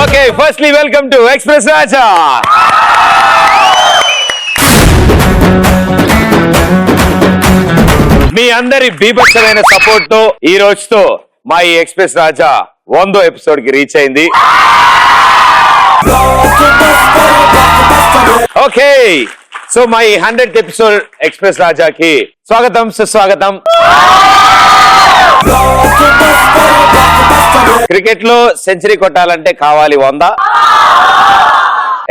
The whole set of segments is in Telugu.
Okay, firstly welcome to Express Raja. మీ అందరి బీభత్సమైన సపోర్ట్ తో ఈ రోజుతో మా ఈ ఎక్స్ప్రెస్ రాజా 100వ ఎపిసోడ్ కి రీచ్ అయింది. ఓకే, సో మా ఈ 100th ఎపిసోడ్ ఎక్స్ప్రెస్ రాజాకి స్వాగతం, సుస్వాగతం. క్రికెట్ లో సెంచరీ కొట్టాలంటే కావాలి 100,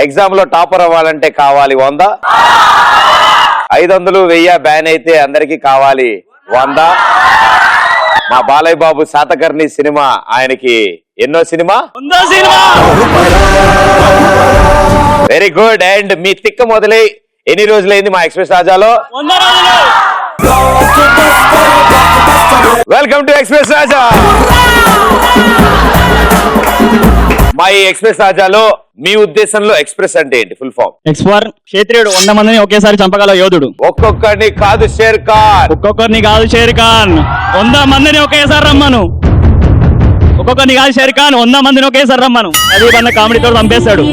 ఎగ్జామ్ లో టాపర్ అవ్వాలంటే కావాలి 100, 500 1000 బ్యాన్ అయితే అందరికి కావాలి 100. మా బాలయ్య బాబు శాతకర్ణి సినిమా, ఆయనకి ఎన్నో సినిమా, వెరీ గుడ్. అండ్ మీ తిక్క మొదలై ఎన్ని రోజులైంది మా ఎక్స్ప్రెస్ రాజాలో? వెల్కమ్ టు ఎక్స్ప్రెస్ రాజా. మా ఈ ఎక్స్ప్రెస్ రాజాలో మీ ఉద్దేశంలో ఎక్స్ప్రెస్ అంటే ఏంటి? ఫుల్ ఫామ్ ఎక్స్పర్ క్షేత్రియుడు, 100 మందిని ఒకేసారి చంపగల యోధుడు. ఒక్కొక్కరిని కాదు షేర్ ఖాన్, ఒక్కొక్కరిని కాదు షేర్ ఖాన్, 100 మందిని ఒకేసారి రమ్మను. ఒక్కొక్కరిని కాదు షేర్ ఖాన్, 100 మందిని ఒకేసారి రమ్మను. అది మన కామెడీతో చంపేశాడు.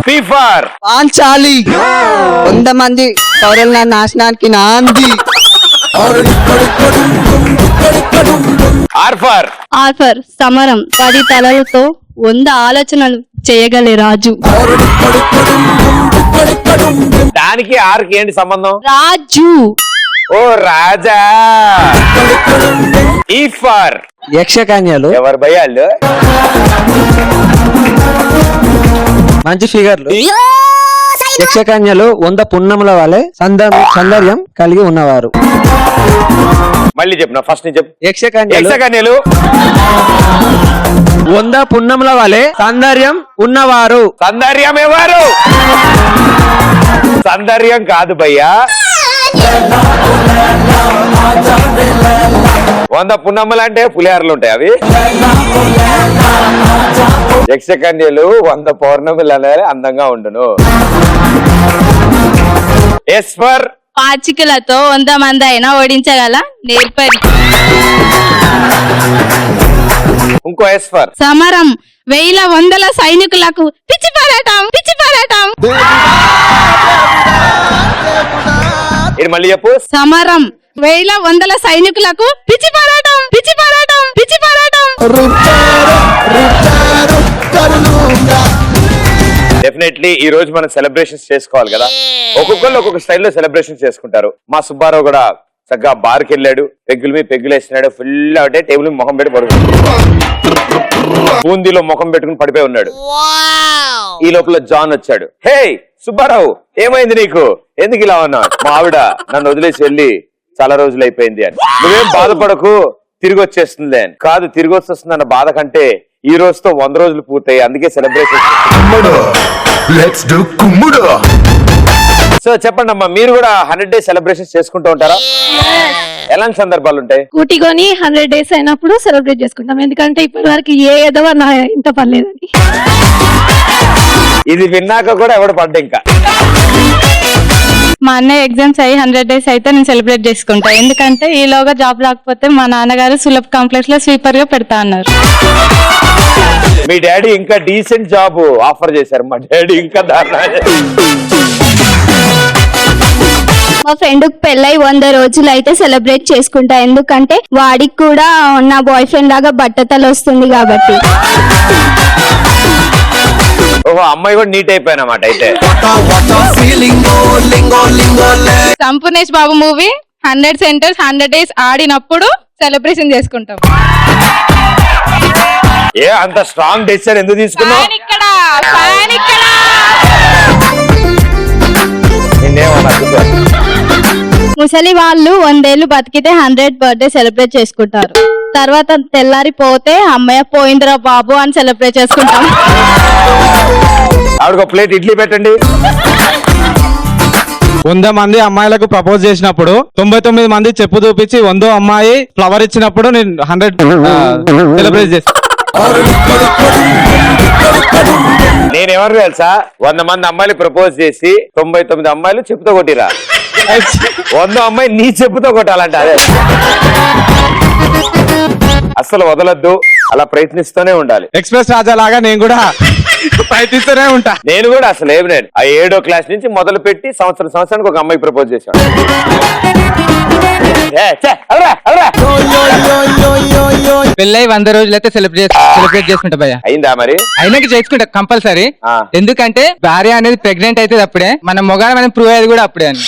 ఫీఫర్ పాంచాలి, 100 మంది పౌరుల నాశనానికి నాంది. ఆర్ఫర్ ఆర్ఫర్ సమరం, 10 తలలతో 100 ఆలోచనలు చేయగలే రాజు. దానికి ఆర్కి ఏంటి సంబంధం? రాజు. ఓ రాజా. ఈఫర్ యక్షకన్యలు, ఎవరు భయాళ్ళు? మంచి ఫిగర్లు. యక్షకన్యలు 100 పున్నముల వలె సౌందర్యం కలిగి ఉన్నవారు. మళ్ళీ చెప్పు, ఫస్ట్ నుంచి చెప్పు. యక్షకన్యలు 100 పున్నముల వలె సౌందర్యం ఉన్నవారు. సౌందర్యం ఎవరు? సౌందర్యం కాదు భయ్యా, 100 పున్నమ్మలు అంటే పులిహారలు ఉంటాయి అవి. యక్షకన్యలు 100 పౌర్ణములు అనేది అందంగా ఉండును. ఎస్ఫర్ పాచికలతో 100 మంది అయినా ఓడించగల నేర్పరి. ఇంకో ఎస్ఫర్ సమరం, 1000 100 సైనికులకు పిచ్చి పోరాటం. ఇది మళ్ళీ చెప్పు. సమరం, 1000 100 సైనికులకు పిచ్చి పోరాటం. డెఫినెట్లీ ఈ రోజు మనం సెలబ్రేషన్స్ చేసుకోవాలి కదా. ఒక్కొక్కరు ఒక్కొక్క స్టైల్లో సెలబ్రేషన్ చేసుకుంటారు. మా సుబ్బారావు కూడా చక్కగా బార్కి వెళ్ళాడు, పెగ్గుల మీద పెగ్గులు వేసినాడు, ఫుల్ అంటే టేబుల్ మీద ముఖం పెట్టి పడుకున్నాడు, బూందీలో ముఖం పెట్టుకుని పడిపోయి ఉన్నాడు. ఈ లోపల జాన్ వచ్చాడు. హే సుబ్బారావు, ఏమైంది నీకు, ఎందుకు ఇలా ఉన్నావు? మా ఆవిడ నన్ను వదిలేసి వెళ్ళి చాలా రోజులు అయిపోయింది అని. నువ్వేం బాధపడకు, తిరిగి వచ్చేస్తుంది అని. కాదు, తిరిగి వచ్చేస్తుంది అన్న బాధ కంటే ఈ రోజుతో 100 రోజులు పూర్తయి, అందుకే సెలబ్రేషన్. సో చెప్పండి అమ్మా, మీరు కూడా 100 days సెలబ్రేషన్ చేసుకుంటూ ఉంటారా? ఎలాంటి సందర్భాలు ఉంటాయి? కూటికొని 100 days అయినప్పుడు సెలబ్రేట్ చేసుకుంటాం. ఎందుకంటే ఇప్పటి వరకు ఏ ఎదవ నా ఇంత పర్లేదని. ఇది విన్నాక కూడా ఎవడు పడ్డా. ఇంకా మా అన్నయ్య ఎగ్జామ్స్ అయ్యి 100 days అయితే నేను సెలబ్రేట్ చేసుకుంటా. ఎందుకంటే ఈలోగా జాబ్ రాకపోతే మా నాన్నగారు సులభ్ కాంప్లెక్స్ లో స్వీపర్ గా పెడతా అన్నారు. మీ డాడీ ఇంకా డీసెంట్ జాబ్ ఆఫర్ చేశారు, మా డాడీ ఇంకా దారుణ. మా ఫ్రెండ్ పెళ్ళై 100 రోజులు అయితే సెలబ్రేట్ చేసుకుంటా. ఎందుకంటే వాడికి కూడా నా బాయ్ ఫ్రెండ్ లాగా బట్టతలు వస్తుంది కాబట్టి. ఓహో, అమ్మాయి కూడా నీట్ అయిపోయినమాట అయితే. Sampoornesh Babu movie 100 centres 100 days ఆడినప్పుడు సెలబ్రేషన్ చేసుకుంటాం. ఏ అంత స్ట్రాంగ్ డెసిషన్ ఎందుకు తీసుకున్నావు? ముసలి వాళ్ళు 100 ఏళ్ళు బతికితే 100th బర్త్డే సెలబ్రేట్ చేసుకుంటారు. తర్వాత తెల్లారిపోతే అమ్మయ్య పోయిందిరా బాబు అని సెలబ్రేట్ చేసుకుంటాం. ఆవిడకు ప్లేట్ ఇడ్లీ పెట్టండి. 100 మంది అమ్మాయిలకు ప్రపోజ్ చేసినప్పుడు 99 మంది చెప్పు చూపించి 100వ అమ్మాయి ఫ్లవర్ ఇచ్చినప్పుడు నేను 100 సెలబ్రేట్ చేస్తాను. ఏమన్నా తెలుసా, 100 మంది అమ్మాయిలు ప్రపోజ్ చేసి 99 అమ్మాయిలు చెప్పుతో కొట్టిరా, 100 అమ్మాయి నీ చెప్పుతో కొట్టాలంట. అదే అస్సలు వదలొద్దు, అలా ప్రయత్నిస్తూనే ఉండాలి. ఎక్స్ప్రెస్ రాజా లాగా నేను కూడా ప్రయత్నిస్తూనే ఉంటా. నేను కూడా అసలు ఏమి నేను ఆ 7వ క్లాస్ నుంచి మొదలు పెట్టి సంవత్సరానికి ఒక అమ్మాయి ప్రపోజ్ చేశాను. పెళ్ళై 100 రోజులు అయితే సెలబ్రేట్ చేసుకుంటా భయ్యా. అయిందా మరి? అయినాక చేసుకుంటా కంపల్సరీ. ఎందుకంటే భార్య అనేది ప్రెగ్నెంట్ అయితే అప్పుడే, మన మొగాడు మనం ప్రూవ్ అయ్యేది కూడా అప్పుడే అని.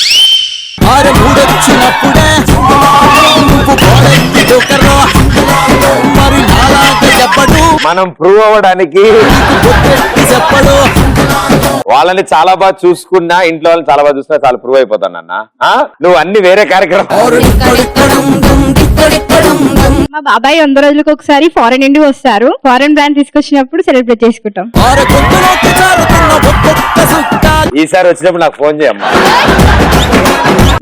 మనం ప్రూవ్ అవ్వడానికి వాళ్ళని చాలా బాగా చూసుకున్నా, ఇంట్లో వాళ్ళని చాలా బాగా చూసుకున్నా చాలా ప్రూవ్ అయిపోతాను అన్న. నువ్వు అన్ని వేరే కార్యక్రమం. మా బాబాయ్ 100 రోజులకు ఒకసారి ఫారెన్ నుండి వస్తారు. ఫారెన్ బ్రాండ్ తీసుకొచ్చినప్పుడు సెలబ్రేట్ చేసుకుంటాం. ఈసారి వచ్చినప్పుడు నాకు ఫోన్ చేయమ్మా.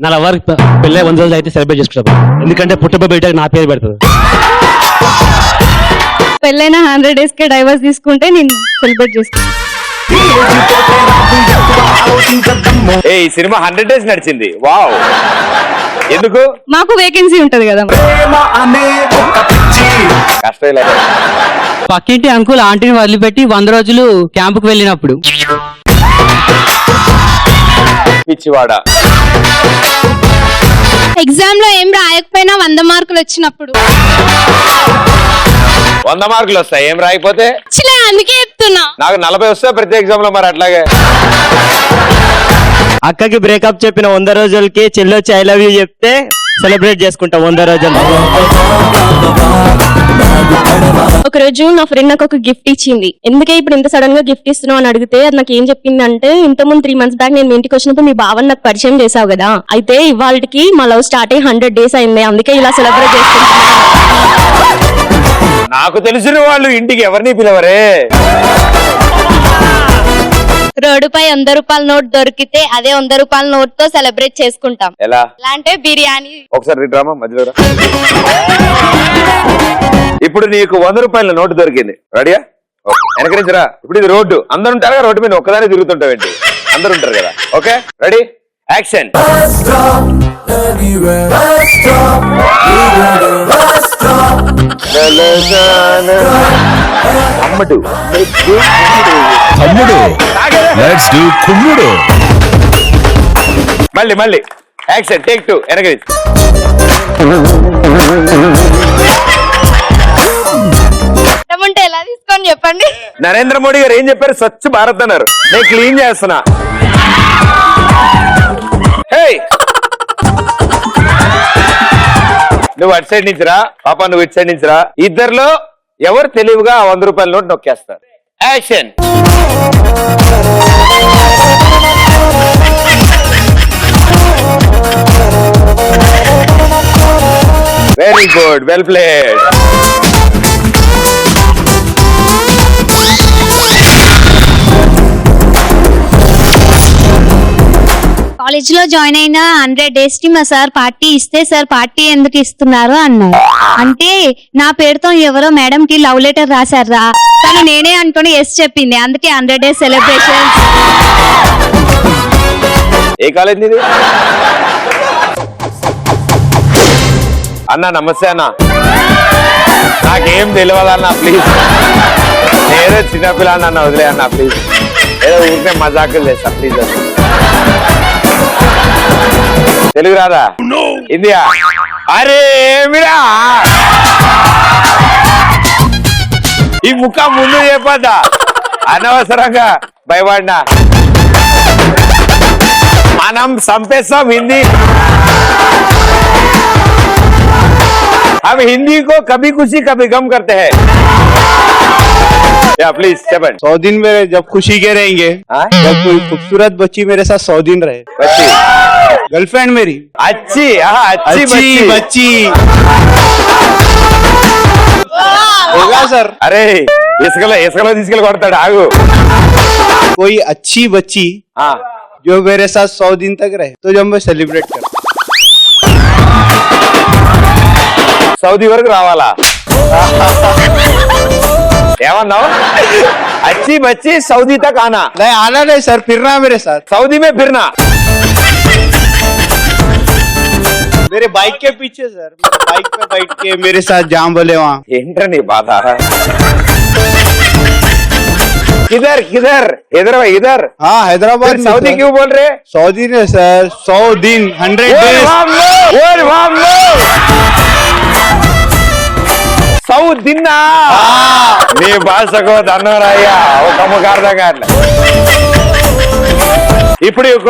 నా లవర్ పెళ్ళై 100 రోజులు అయితే సెలబ్రేట్ చేసుకుంటాం. ఎందుకంటే పుట్టబోయే బిడ్డకి నా పేరు పెడుతుంది. పెళ్ళైన 100 days కి డైవర్స్ తీసుకుంటే నేను సెలబ్రేట్ చేసుకుంటాను. ఈ సినిమా 100 days నడిచింది. వావ్, ఎందుకు? మాకు వేకెన్సీ ఉంటది కదా. కష్టం లేదు. పక్కింటి అంకుల్ ఆంటీని వదిలిపెట్టి 100 రోజులు క్యాంపుకు వెళ్ళినప్పుడు. పిచ్చివాడా. ఎగ్జామ్ లో ఏం రాయకపోయినా 100 మార్కులు వచ్చినప్పుడు. 100 మార్కులు వస్తాయి, ఏం రాయకపోతే? అందుకే చెప్తున్నా. నాకు 40 వస్తాయి ప్రతి ఎగ్జామ్ లో. మరి అట్లాగే అక్కకి బ్రేకప్ చెప్పిన 100 రోజులకి చెల్లొచ్చి ఐ లవ్ యూ చెప్తే సెలబ్రేట్ చేసుకుంటాం 100 రోజులు. ఒక రోజు నా ఫ్రెండ్ నాకు ఒక గిఫ్ట్ ఇచ్చింది. ఎందుకే ఇప్పుడు ఇంత సడన్ గా గిఫ్ట్ ఇస్తున్నావు అని అడిగితే అది నాకు ఏం చెప్పింది అంటే, ఇంతకుముందు 3 months బ్యాక్ నేను మీ ఇంటికి వచ్చినప్పుడు మీ బావని నాకు పరిచయం చేసావు కదా, అయితే ఇవాళకి మా లవ్ స్టార్ట్ అయ్యి 100 days అయింది, అందుకే ఇలా సెలబ్రేట్ చేసుకుంటున్నాను. నాకు తెలిసిన వాళ్ళు ఇంటికి ఎవరిని పిలవరే. రోడ్డుపై 100 రూపాయల నోట్ దొరికితే అదే 100 రూపాయల నోట్ తో సెలబ్రేట్ చేసుకుంటాం. ఎలా అంటే బిర్యానీ. ఒకసారి డ్రామా మధ్యలో రా. ఇప్పుడు నీకు 100 రూపాయల నోటు దొరికింది. రెడీయా? వెనకరించరా. ఇప్పుడు ఇది రోడ్డు, అందరు ఉంటారు కదా రోడ్డు మీద, ఒక్కదాన్ని తిరుగుతుంటావేంటి? అందరు ఉంటారు కదా. Okay, ready, action. అమ్మడు తమ్ముడు లెట్స్ డు కుమ్ముడు. మళ్ళీ యాక్షన్, టేక్ 2, వెనకరించి. అంటే ఎలా తీసుకొని చెప్పండి. నరేంద్ర మోడీ గారు ఏం చెప్పారు? స్వచ్ఛ భారత్ అన్నారు. నేను క్లీన్ చేస్తున్నా. నువ్వు అటు సైడ్ నుంచి రా పాప, నువ్వు ఇటు సైడ్ నుంచి రా. ఇద్దరిలో ఎవరు తెలివిగా 100 రూపాయల నోట్ నొక్కేస్తారు? Action. Very good, well played. College లో జాయిన్ అయిన 100 days కి మా సార్ పార్టీ ఇస్తే, సార్ పార్టీ ఎందుకు ఇస్తున్నారు అన్నారు. అంటే నా పేరుతో ఎవరో మేడం కి లవ్ లెటర్ రాశారా, తను నేనే అనుకుని ఎస్ చెప్పింది, అందుకే 100 days సెలబ్రేషన్. ఏ కాలేజ్ ఇది? అన్నా నమస్తే అన్నా, నాకేం తెలియదన్నా ప్లీజ్. నేనే చిన్నపిల్లని అన్న, వదిలే అన్నా ప్లీజ్. ఏదో ఊరికే మజాకులు చేస్తా ప్లీజ్. తెలుగు రాదా? ఇండియా. అరే ఏమిరా ఈ ముఖ ముందు చెప్పద్దా, అనవసరంగా భయపడినా. మనం సంపేస్తాం హిందీ. हम हिंदी को कभी खुशी कभी गम करते हैं. या प्लीज 7. 100 दिन मेरे जब खुशी के रहेंगे, जब कोई खूबसूरत बच्ची मेरे साथ 100 दिन रहे. बच्ची गर्लफ्रेंड मेरी अच्छी. अच्छी बच्ची होगा सर. अरे इसकलो తీసుకెళ్ళి కొడతాడు, ఆగు. कोई अच्छी बच्ची जो मेरे साथ 100 दिन तक रहे, तो जब मैं सेलिब्रेट कर సౌదీ వరకు రావాలా? ఏమన్నావు? अच्छी बच्ची सऊदी तक आना। नहीं आना नहीं सर, फिरना मेरे साथ। सऊदी में फिरना। मेरे बाइक के पीछे सर, मेरे बाइक पे बैठ के मेरे साथ जाम बोले वहाँ। ఏంటని బాధ? किधर किधर इधर इधर? हाँ हैदराबाद। सऊदी क्यों बोल रहे? सऊदी ने सर 100 दिन 100 days। సౌదిన్నా నీ భాషకు దన్నరాయ్యా ఒక ముఖార్థం కాట్లే. ఇప్పుడు ఒక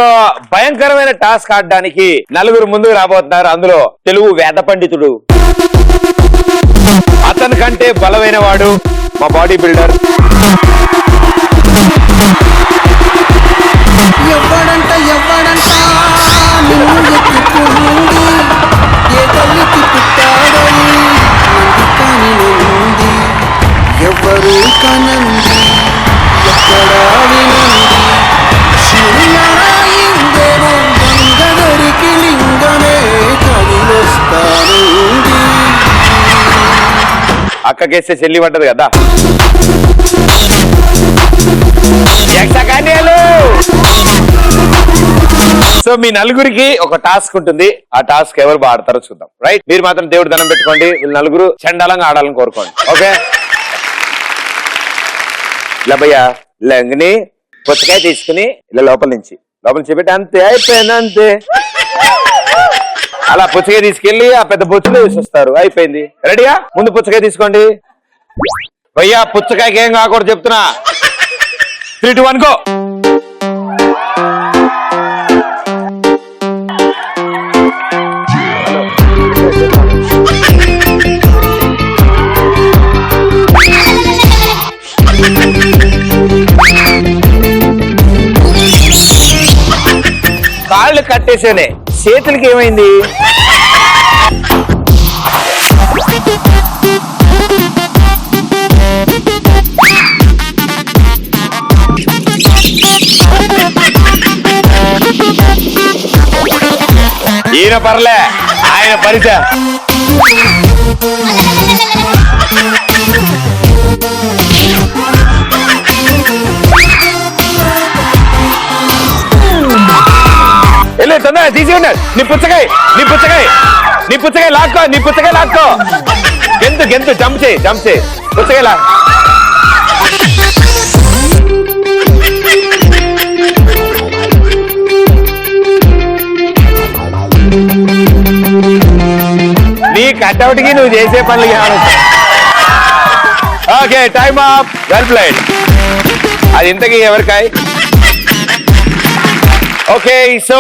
భయంకరమైన టాస్క్ ఆడడానికి నలుగురు ముందుకు రాబోతున్నారు. అందులో తెలుగు వేద పండితుడు, అతని కంటే బలమైన వాడు మా బాడీ బిల్డర్, ఎవ్వడంట ఎవ్వడంట నిన్ను ఎత్తుకుంది ఏ తల్లికి పుట్టాడని కాని నుండి ఎవ్వరు కనంది ఎక్కడా వినంది శివులాయిందేమో గంగదరికి లింగమే కదిలొస్తానుంది. అక్కకేస్తే చెల్లి పడ్డది కదా. సో మీ నలుగురికి ఒక టాస్క్ ఉంటుంది. ఆ టాస్క్ ఎవరు బాగా ఆడతారో చూద్దాం. రైట్, మీరు మాత్రం దేవుడు దండం పెట్టుకోండి. వీళ్ళు నలుగురు చండాలంగా ఆడాలని కోరుకోండి. ఓకే, ఇలా భయ్యా లంగిని పుచ్చకాయ తీసుకుని ఇలా లోపల నుంచి పెట్టి అంతే అయిపోయింది అంతే. అలా పుచ్చకాయ తీసుకెళ్లి ఆ పెద్ద బొచ్చులో వేసొస్తారు. అయిపోయింది. రెడీయా? ముందు పుచ్చకాయ తీసుకోండి భయ్యా. పుచ్చకాయకి ఏం కాకూడదు చెప్తున్నా. 3, 2, 1 గో. కాళ్ళు కట్టేసేనే, చేతులకి ఏమైంది? ఈయన పర్లే, ఆయన పరిచయం. వెళ్ళి తొందరగా తీసి ఉన్నాడు. నీ పుచ్చకాయ లాక్కో. గెంతు జంప్ చేయి పుచ్చకాయ లా. నీ కట్అవుట్ కి నువ్వు చేసే పనులు కావాలి. Okay, time up. Well played. అది ఇంతకీ ఎవరికాయ? ఓకే, సో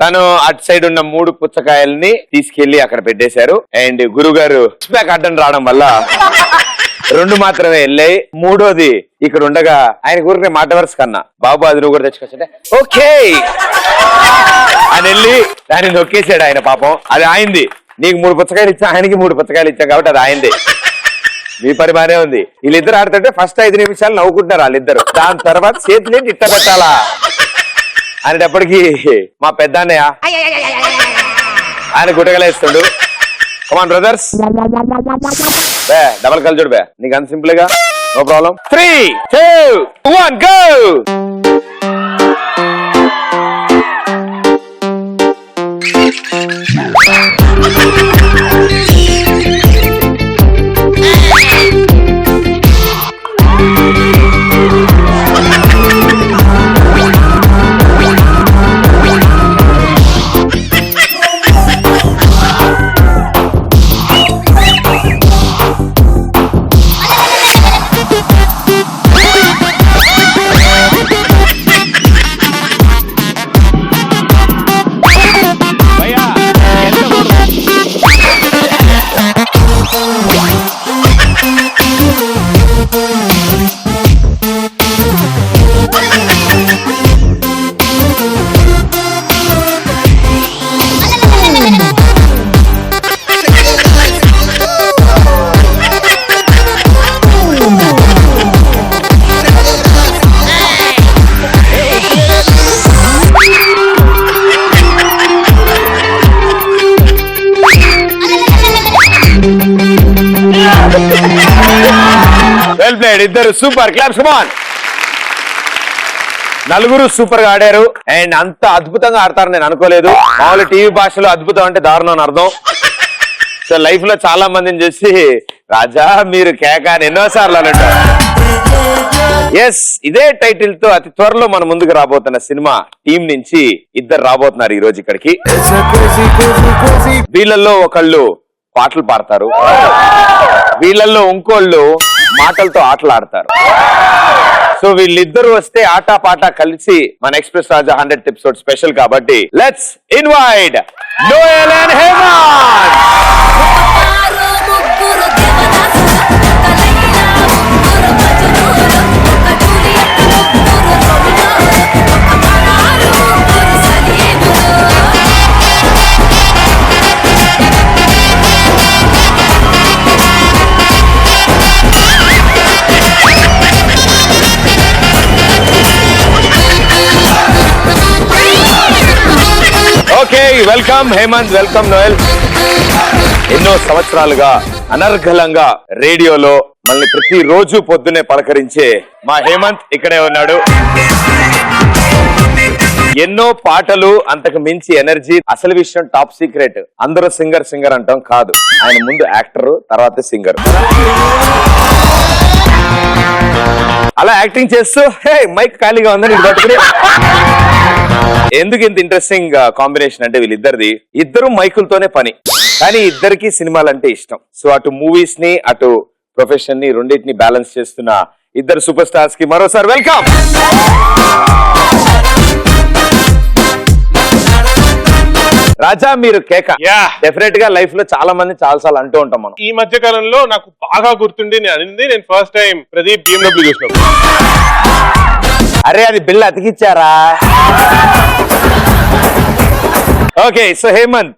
తను అటు సైడ్ ఉన్న 3 పుచ్చకాయల్ని తీసుకెళ్లి అక్కడ పెట్టేశారు. అండ్ గురుగారు బ్యాక్ అడ్డం రావడం వల్ల 2 మాత్రమే వెళ్ళాయి. 3వది ఇక్కడ ఉండగా ఆయన ఊరికే మాట వరుస కన్నా బాబు అది నువ్వు కూడా తెచ్చుకొచ్చే ఓకే అని వెళ్ళి దాన్ని నొక్కేసాడు ఆయన. పాపం అది ఆయింది. నీకు 3 పుచ్చకాయలు ఇచ్చా, ఆయనకి 3 పుచ్చకాయలు ఇచ్చాం కాబట్టి అది ఆయింది. మీ పని బానే ఉంది. వీళ్ళిద్దరు ఆడుతుంటే ఫస్ట్ 5 నిమిషాలు నవ్వుకుంటారు వాళ్ళిద్దరు. దాని తర్వాత చేతులేంటి ఇట్ట పెట్టాలా అనేటప్పటికి మా పెద్ద అన్నయ్య ఆయన గుట్టగలేస్తుండు. కమాన్ బ్రదర్స్, డబల్ కల్ చూడు బే, నీకు అంత సింపుల్ గా నో ప్రాబ్లం. 3, 2, 1 గో. రైట్, ఇద్దరు సూపర్, క్లాప్స్ కమ్ ఆన్. నలుగురు సూపర్ గా ఆడారు అండ్ అంత అద్భుతంగా ఆడతారని నేను అనుకోలేదు. మామూలు టీవీ భాషలో అద్భుతం అంటే దారుణం అని అర్థం. సో లైఫ్ లో చాలా మందిని చూసి రాజా మీరు కేక అని ఎన్నోసార్లు అంటారు. ఎస్, ఇదే టైటిల్ తో అతి త్వరలో మన ముందుకు రాబోతున్న సినిమా టీం నుంచి ఇద్దరు రాబోతున్నారు ఈ రోజు ఇక్కడికి. వీళ్ళల్లో ఒకళ్ళు పాటలు పాడతారు, వీళ్ళల్లో ఇంకోళ్ళు మాటలతో ఆటలు ఆడతారు. సో వీళ్ళిద్దరు వస్తే ఆటా పాట కలిసి మన express Raja 100th episode special కాబట్టి let's invite Noel and Hemanth. Okay, welcome Hemanth, welcome Noel. ఎన్నో సంవత్సరాలుగా అనర్గళంగా రేడియోలో మనల్ని ప్రతి రోజు పొద్దునే పలకరించే మా హేమంత్ ఇక్కడే ఉన్నాడు. ఎన్నో పాటలు, అంతకు మించి ఎనర్జీ. అసలు విషయం టాప్ సీక్రెట్, అందరూ సింగర్ అంటాం కాదు, ఆయన ముందు యాక్టర్, తర్వాత సింగర్. అలా యాక్టింగ్ చేస్తూ హే మైక్ ఖాళీగా ఉందని ఇది పట్టుకుని. ఎందుకు ఇంత ఇంట్రెస్టింగ్ కాంబినేషన్ అంటే వీళ్ళిద్దరిది, ఇద్దరు మైకులతోనే పని, కానీ ఇద్దరికి సినిమాలు అంటే ఇష్టం. సో అటు మూవీస్ ని అటు ప్రొఫెషన్ ని రెండింటిని బ్యాలెన్స్ చేస్తున్న ఇద్దరు సూపర్ స్టార్స్ కి మరోసారి వెల్కమ్. రాజా మీరు కేక డెఫినెట్ గా లైఫ్ లో చాలా మంది చాలా సార్లు అంటూ ఉంటాం మనం. ఈ మధ్య కాలంలో నాకు బాగా గుర్తుండి నేను ఫస్ట్ టైం ప్రదీప్ BMW చూసినప్పుడు. అరే అది బిల్ అతికిచ్చారా? Okay, so Hemanth,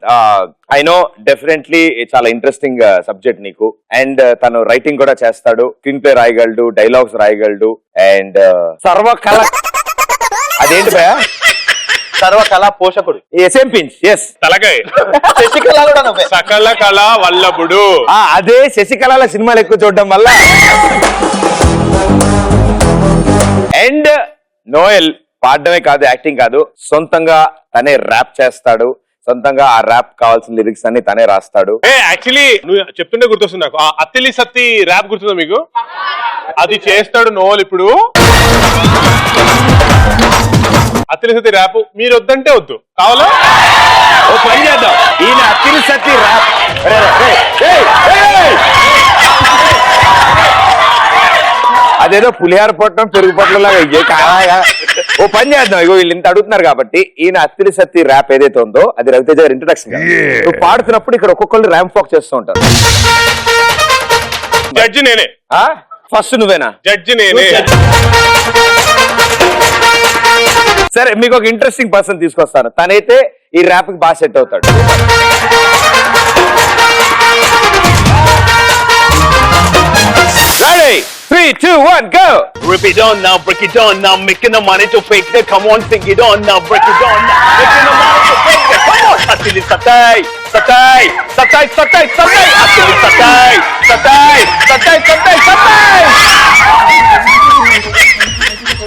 I know definitely చాలా ఇంట్రెస్టింగ్ సబ్జెక్ట్ నీకు. అండ్ తను రైటింగ్ కూడా చేస్తాడు, స్క్రీన్ ప్లే రాయగలడు, డైలాగ్స్ రాయగలడు. అండ్ సర్వకళ అదేంటి భయ? సర్వకళా పోషకుడు, ఎస్ఎంపించ్. ఎస్, తలకాయ శశికళ కూడా సకల కళ వల్లభుడు. అదే శశికళ సినిమాలు ఎక్కువ చూడడం వల్ల. అండ్ నోయల్ పాడడమే కాదు, యాక్టింగ్ కాదు, సొంతంగా తనే ర్యాప్ చేస్తాడు, సొంతంగా ఆ ర్యాప్ కావాల్సిన లిరిక్స్ అన్ని తనే రాస్తాడు. యాక్చువల్లీ నువ్వు చెప్తుంటే గుర్తొస్తుంది నాకు, అత్తిలి సత్తి ర్యాప్ గుర్తుందా మీకు? అది చేస్తాడు నోయల్ ఇప్పుడు. అత్తిలి సత్తి ర్యాప్ మీరు వద్దంటే వద్దు, కావాలా ఓ పని చేద్దాం, ఈయన అత్తిలి సత్తి ర్యాప్. అదేదో పులిహార పొట్టం పెరుగు పొట్టలాగా ఓ పని చేద్దాం. ఇగో వీళ్ళు ఇంత అడుగుతున్నారు కాబట్టి ఈయన అత్తిలి సత్తి ర్యాప్ ఏదైతే ఉందో అది రవితేజ గారి ఇంట్రడక్షన్. నువ్వు పాడుతున్నప్పుడు ఇక్కడ ఒక్కొక్కళ్ళు ర్యాంప్ వాక్ చేస్తూ ఉంటారు. జడ్జి నేనే. ఫస్ట్ నువ్వేనా? జడ్జి నేనే. సరే, మీకు ఒక ఇంట్రెస్టింగ్ పర్సన్ తీసుకొస్తాను, తనైతే ఈ ర్యాప్ కి బాగా సెట్ అవుతాడు. Ready? 3, 2, 1, go! Rip it on now, break it on now, making the money to fake it. Come on, sing it on now, break it on now, making the money to fake it. Come on, Atili Satay, Satay, Satay, Satay, Satay, Atili Satay, Satay, Satay, Satay, Satay.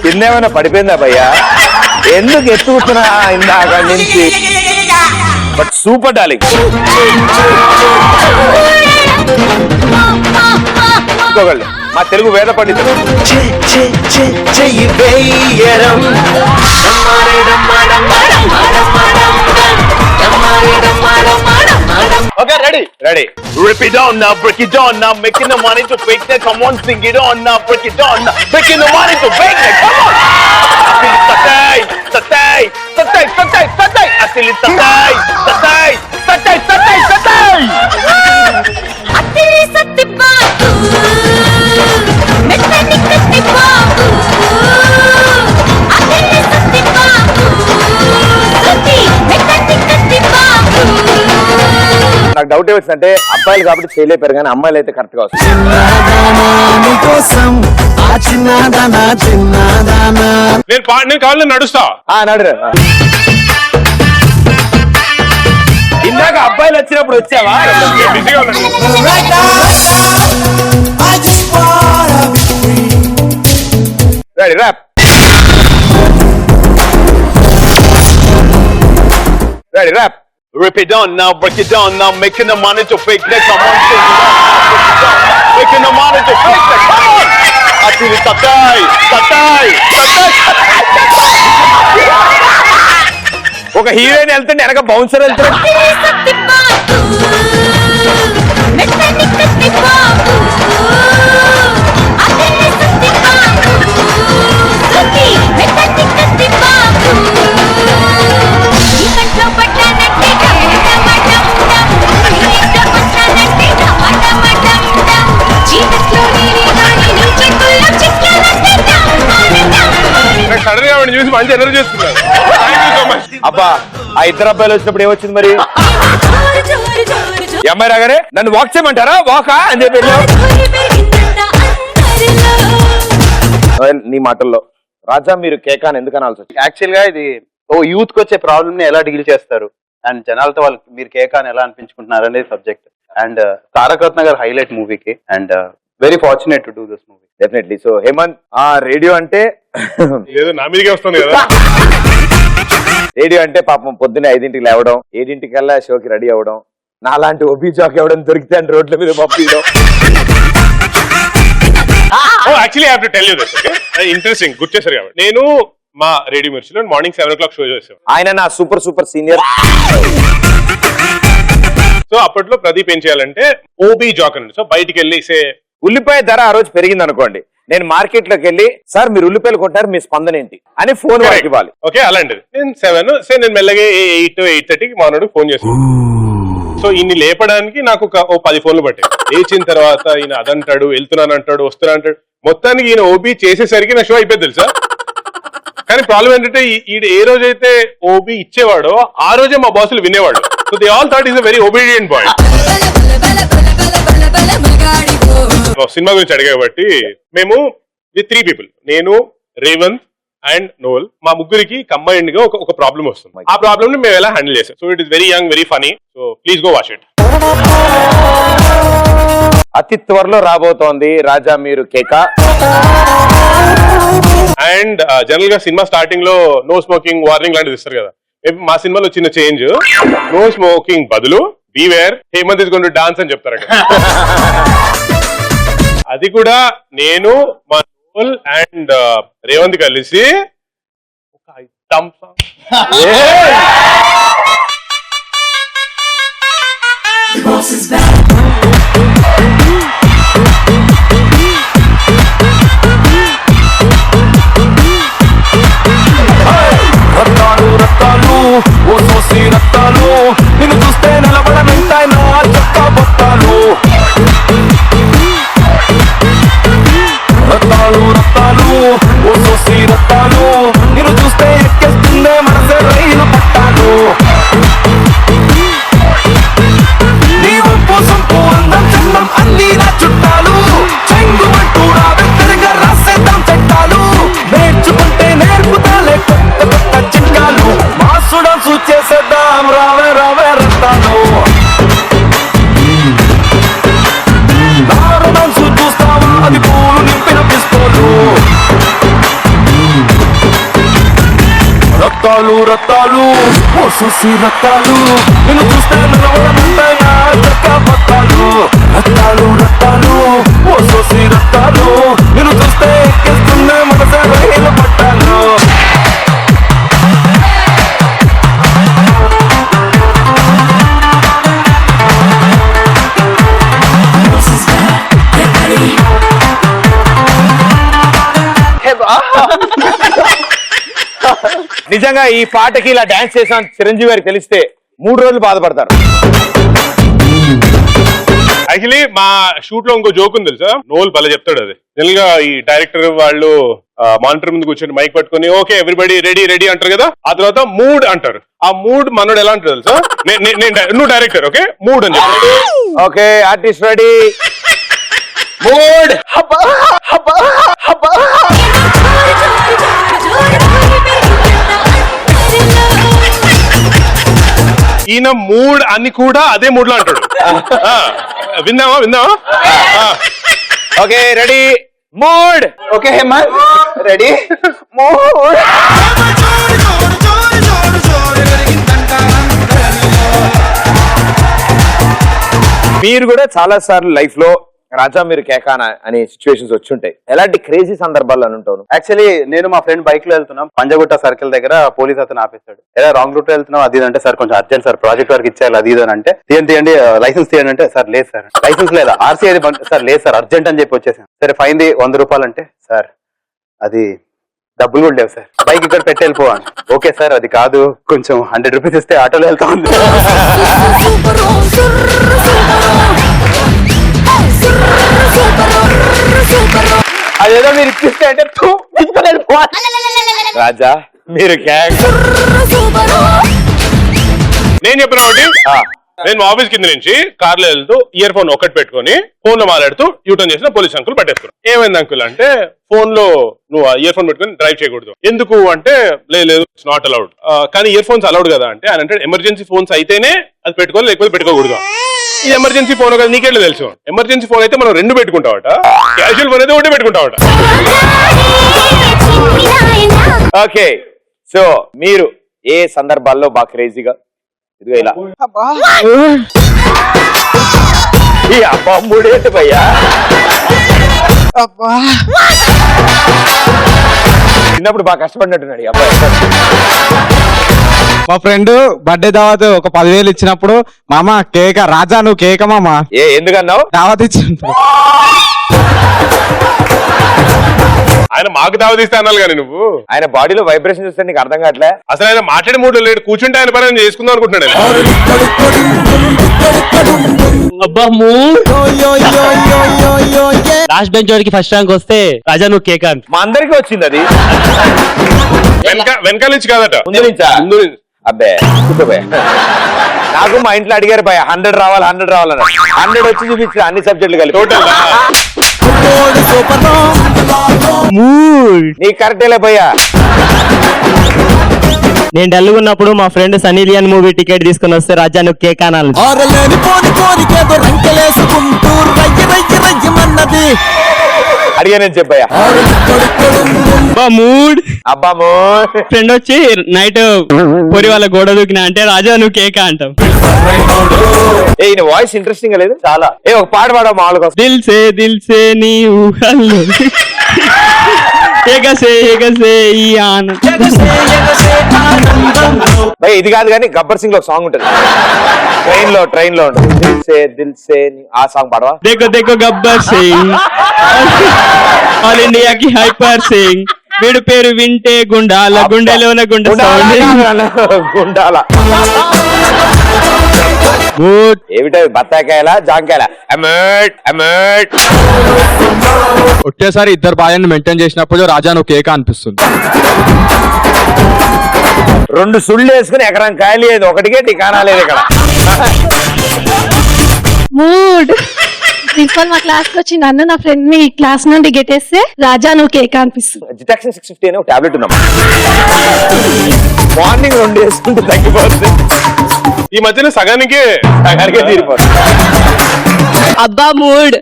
కిందేమైనా పడిపోయిందా భయ్యా? ఎందుకు ఎత్తుకుతున్నా ఇందాక నుంచి? But super darling. ఇంకొకళ్ళు మా తెలుగు వేద పండితులు. Okay, ready? Ready. Rip it on now, break it on now, making the money to fake that. Come on, sing it on now, break it on now, making the money to fake that. Come on. Satay, Satay, Satay, Satay, Satay, Atili Satay, Satay, Satay, Satay, Satay. Atili Satti Babu, Metani Katti Babu, Atili Satti Babu, Satti, Metani Katti Babu. నాకు డౌట్ ఏమొచ్చిందంటే అబ్బాయిలు కాబట్టి చేయలేపారు కానీ అమ్మాయిలు అయితే కరెక్ట్ గా వస్తుంది. నేను కావాలి నడుస్తా. నడు. ఇందాక అబ్బాయిలు వచ్చినప్పుడు వచ్చావా? బిజీగా ఉన్నాను. Ready rap ready rap Rip it down now, break it down now, making the money to fake that. Come on, making the money to fake that. Come on. I feel it, tatay. ఒక హీరోయిన్ వెళ్తుంటే వెనక బౌన్సర్ వెళ్తాడు. సడన్ గా చూసి మంచి ఎనర్జీ చేస్తున్నారు. అబ్బా ఆ ఇద్దరు అబ్బాయిలు వచ్చినప్పుడు ఏమొచ్చింది మరి? అమ్మాయి రాగానే నన్ను వాక్ చేయమంటారా వాకా అని చెప్పి నీ మాటల్లో రాజా మీరు కేకాన్ ఎందుకు అనాల్సి వచ్చింది? యాక్చువల్ గా ఇది ఓ యూత్ కి వచ్చే ప్రాబ్లమ్ ని ఎలా డీల్ చేస్తారు అండ్ జనాలతో వాళ్ళకి మీరు కేకాన్ ఎలా అనిపించుకుంటున్నారు అనేది సబ్జెక్ట్. అండ్ తారక రత్న గారు హైలైట్ మూవీకి and very fortunate to do this movie. Definitely. So Hemanth ఆ రేడియో అంటే ఏదో నా మీదకే వస్తుంది కదా. రేడియో అంటే పాపం పొద్దున్నే 5ంటికి లేవడం 7ంటికల్లా షోకి రెడీ అవ్వడం, నాలాంటి ఓబీ జాక్ ఎవడం దొరికితే అని రోడ్ల మీద పంపించడం. Actually I have to tell you this. Okay, interesting గుర్తు చేశారు కాబట్టి నేను మా రేడియో మిర్చిలో మార్నింగ్ 7 o'clock షో చేసాం. ఆయన నా సూపర్ సీనియర్. సో అప్పట్లో ప్రదీప్ ఏం చేయాలంటే ఓబీ జాక్ అని, సో బయటికి వెళ్ళి సే ఉల్లిపాయ ధర ఆ రోజు పెరిగింది అనుకోండి, నేను మార్కెట్ లోకి వెళ్ళి సార్ మీరు ఉల్లిపాయలు కొంటారు మీ స్పందన ఏంటి అని ఫోన్ వాడికి ఇవ్వాలి. ఓకే, అలాంటిది నేను 7 నేను మెల్లగా 8:30కి మానవుడికి ఫోన్ చేస్తాను. సో ఇన్ని లేపడానికి నాకు ఓ 10 ఫోన్లు పట్టాయి. లేచిన తర్వాత ఈయన అదంటాడు, వెళ్తున్నాను అంటాడు, వస్తున్నా అంటాడు. మొత్తానికి ఈయన ఓబీ చేసేసరికి నా షో అయిపోయింది తెలుసా. కానీ ప్రాబ్లం ఏంటంటే ఈయన ఏ రోజైతే ఓబీ ఇచ్చేవాడో ఆ రోజే మా బాసులు వినేవాడు. So they all thought is a very obedient boy. సినిమా గురించి అడిగా కాబట్టి మేము 3 people, నేను, రేవంత్ అండ్ నోల్, మా ముగ్గురికి కంబైన్డ్ గా ఒక ప్రాబ్లం వస్తుంది. ఆ ప్రాబ్లమ్ ని మేము ఎలా హ్యాండిల్ చేసాం. So it is very young, very funny. So please go watch it. అతి త్వరలో రాబోతోంది రాజా మీరు కేకా. అండ్ జనరల్ గా సినిమా స్టార్టింగ్ లో నో స్మోకింగ్ వార్నింగ్ లాంటిది ఇస్తారు కదా. మా సినిమాలో చిన్న చేంజ్, నో స్మోకింగ్ బదులు beware Hemanth is going to dance అని చెప్తారు. అది కూడా నేను మా నోల్ అండ్ రేవంత్ కలిసి ఒక ఐటమ్ సాంగ్. రత్తాలు రత్తాలు ఓ సోసి రత్తాలు నిన్ను చూస్తే నిలబడమంటాయి నా చక్క బొత్తాలు. రత్తాలు రత్తాలు ఓ సోసి రత్తాలు నిన్ను చూస్తే ఎక్కేస్తుందే మనసే రైలు పట్టాలు. నీ వంపు సొంపు అందం చందం అన్ని నా చుట్టాలు. చెంగుమంటూ రాబెత్తరగా రాసేద్దాం చట్టాలు. నేర్చుకుంటే నేర్పుతాలే కొత్త కొత్త చిట్కాలు. మాసుడాన్సు చేసేద్దాం రావే రావే రత్తాలు. నారు డాన్సు చూస్తావా అది పూలు నింపిన పిస్తోలు. రత్తాలు రత్తాలు ఓ చూసి రత్తాలు నిన్ను చూస్తే నిలబడమంటాయి నా చక్క బత్తాలు. రత్తాలు రత్తాలు ఓ చూసి రత్తాలు నిన్ను చూస్తే ఎక్కేస్తుందే మనసే రైలు పట్టాలు. నిజంగా ఈ పాటకి ఇలా డాన్స్ చేసాం చిరంజీవి గారికి తెలిస్తే 3 రోజులు బాధపడతారు. యాక్చువల్లీ మా షూట్ లో ఇంకో జోక్ ఉంది తెలుసా. నోల్ భలే చెప్తాడు. అది జనరల్ గా ఈ డైరెక్టర్ వాళ్ళు మానిటర్ ముందు కూర్చొని మైక్ పట్టుకుని ఓకే ఎవ్రీబడి రెడీ రెడీ అంటారు కదా. ఆ తర్వాత మూడ్ అంటారు. ఆ మూడ్ మనోడు ఎలా అంటారు తెలుసా. నువ్వు డైరెక్టర్ ఓకే మూడ్ అని చెప్పి ఓకే ఆర్టిస్ట్ రెడీ మూడ్. ఈయన మూడ్ అని కూడా అదే మూడ్ లో అంటాడు. విందామా okay ready mood. Okay Hemanth ready మీరు కూడా చాలా సార్లు లైఫ్ లో రాజా మీరు కేకానా అనే సిచ్యువేషన్స్ వచ్చి ఉంటాయి. ఎలాంటి క్రేజీ సందర్భాలు అని ఉంటాను? యాక్చువల్లీ నేను మా ఫ్రెండ్ బైక్ లో వెళ్తున్నాం, పంజగుట్ట సర్కిల్ దగ్గర పోలీస్ అతను ఆపేస్తాడు. ఎలా రాంగ్ రూట్ వెళ్తున్నాం అది అంటే, సార్ కొంచెం అర్జెంట్ సార్, ప్రాజెక్ట్ వర్క్ ఇచ్చేయాలి అది ఇది అని అంటే, తీయండి లైసెన్స్ తీయండి అంటే, సార్ లేదు సార్ లైసెన్స్ లేదా, ఆర్సీ అది సార్ లేదు సార్ అర్జెంట్ అని చెప్పి వచ్చేసాను. సరే ఫైన్ ది 100 రూపాయలు అంటే, సార్ అది డబ్బులు కూడా లేవు సార్, బైక్ ఇక్కడ పెట్టి వెళ్ళిపోవాలి. ఓకే సార్ అది కాదు, కొంచెం 100 రూపీస్ ఇస్తే ఆటోలో వెళ్తా ఉంది. అదేదో మీరు ఇప్పిస్తే అంటే తీసుకొని వెళ్ళిపోవాలి. రాజా మీరు నేను చెప్పిన ఒకటి, నేను మా ఆఫీస్ కింద నుంచి కార్ లో వెళ్తూ ఇయర్ ఫోన్ ఒకటి పెట్టుకుని ఫోన్ లో మాట్లాడుతూ యూటర్న్ చేసిన పోలీస్ అంకుల్ పట్టేసుకున్నాను. ఏమైంది అంకుల్ అంటే, ఫోన్ లో నువ్వు ఇయర్ ఫోన్ పెట్టుకుని డ్రైవ్ చేయకూడదు. ఎందుకు అంటే, లేదు ఇట్స్ నాట్ అలౌడ్. కానీ ఇయర్ ఫోన్స్ అలౌడ్ కదా అంటే, ఆయన అంటే ఎమర్జెన్సీ ఫోన్స్ అయితేనే అది పెట్టుకోవాలి, లేకపోతే పెట్టుకోకూడదు. ఈ ఎమర్జెన్సీ ఫోన్ కదా నీకెట్లా తెలుసు? ఎమర్జెన్సీ ఫోన్ అయితే మనం 2 పెట్టుకుంటావట, క్యాజువల్ ఫోన్ అయితే ఒకటే పెట్టుకుంటావట. ఓకే, సో మీరు ఏ సందర్భాల్లో బాగా క్రేజీగా ఇదిగో ఇలా ఈ అబ్బా మూడేంటి భయ్యా? చిన్నప్పుడు బాగా కష్టపడినట్టున్నాడు ఈ అబ్బాయి. మా ఫ్రెండ్ బర్త్డే దావత్ ఒక 10,000 ఇచ్చినప్పుడు, మామ కేక రాజా నువ్వు కేక మామ ఎందుకన్నావు? దావత్ ఇచ్చిన ఆయన మాకు దావతీస్తే అన్నాను కానీ నువ్వు. ఆయన బాడీలో వైబ్రేషన్ చూస్తే నీకు అర్థం కావట్లే. అసలు ఆయన మాట్లాడే మూడు లేడు, కూర్చుంటే ఆయన పని చేసుకుందాం అనుకుంటున్నాడు. లాస్ట్ బెంచ్ వాడికి ఫస్ట్ ర్యాంక్ వస్తే రాజా నువ్వు కేక్ అంట. మా అందరికి వచ్చింది అది. వెనకాల నుంచి కాదట, ముందు నుంచా? ముందు నుంచి. అబ్బే నాకు మా ఇంట్లో అడిగారు భయ 100 రావాలన్నారు. 100 వచ్చి చూపించిన అన్ని సబ్జెక్టులు కలిపి టోటల్ నీ కరెక్టేలే భయ్యా. నేను డల్గా ఉన్నప్పుడు మా friend Sunny Leone movie ticket తీసుకుని వస్తే రాజా నువ్వు కేక్ అనాలి. అడిగానని చెప్పయ్యా. మూడ్ అబ్బా మూడ్ ఫ్రెండ్ వచ్చి నైట్ పొరి వాళ్ళ గోడ దూకినా అంటే రాజా నువ్వు కేక అంటాం. ఈయన వాయిస్ ఇంట్రెస్టింగ్ గా లేదు చాలా. ఒక పాట పాడవు మామూలు కోసం. దిల్సే నీ ఊహల్లో ఎగసే ఈ ఆనందం. ఇది కాదు కానీ గబ్బర్ సింగ్ లో ఒక సాంగ్ ఉంటుంది, ట్రైన్ లో దిల్సే ఆ సాంగ్ పాడవా? देखो గబ్బర్ సింగ్ ఆల్ ఇండియాకి హైపర్ సింగ్, వీడు పేరు వింటే గుండెలోన గుండె గుండాల. ఏమిటో బత్తాకాయల జాంకాయల ఒకేసారి ఇద్దరు భార్యను మెయింటైన్ చేసినప్పుడు రాజా నువ్వు కేక అనిపిస్తుంది. 2 సుళ్ళు వేసుకుని ఎకరం కాయలు లేదు, ఒకటికే టికానా లేదు ఇక్కడ. మూడ్ ప్రిన్సిపల్ మా క్లాస్ కి వచ్చి నన్ను నా ఫ్రెండ్ ని క్లాస్ నుండి గెటేస్తే రాజా నువ్వు కేక అనిపిస్తుంది. జిటాక్సిన్ 650 అనే ఒక టాబ్లెట్ ఉందమ్మా, మార్నింగ్ 2 వేసుకుంటే తగ్గిపోతుంది. ఈ మధ్యన సగానికే తీరిపోతుంది. అబ్బా మూడ్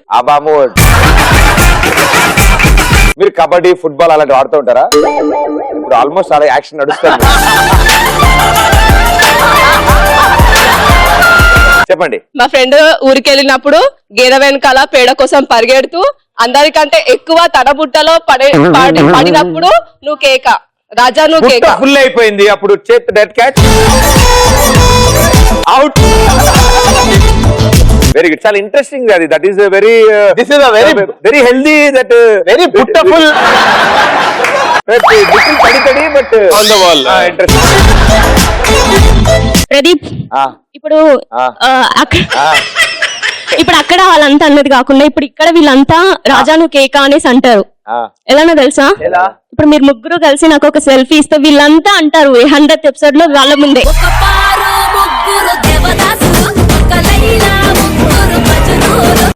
మీరు కబడ్డీ ఫుట్బాల్ అలాంటి ఆడుతూ ఉంటారా? ఇప్పుడు ఆల్మోస్ట్ అలా యాక్షన్ నడుస్తుంది. చెప్పండి. మా ఫ్రెండ్ ఊరికి వెళ్ళినప్పుడు గేదె వెనకాల పేడ కోసం పరిగెడుతూ అందరికంటే ఎక్కువ తన బుట్టలో పడినప్పుడు నువ్వు కేక రాజా నువ్వు కేక. ఫుల్ అయిపోయింది, అప్పుడు చేత్ dead catch out. Very good, చాలా ఇంట్రెస్టింగ్ అది. That is very very healthy, that very beautiful. తడి but on the wall. Pradeep ఇప్పుడు అక్కడ వాళ్ళంతా అన్నది కాకుండా ఇప్పుడు ఇక్కడ వీళ్ళంతా రాజా నువ్వు కేక అనేసి అంటారు. ఎలానో తెలుసా? ఇప్పుడు మీరు ముగ్గురు కలిసి నాకు ఒక సెల్ఫీ ఇస్తే వీళ్ళంతా అంటారు 100th ఎపిసోడ్ లో వాళ్ళ ముందే.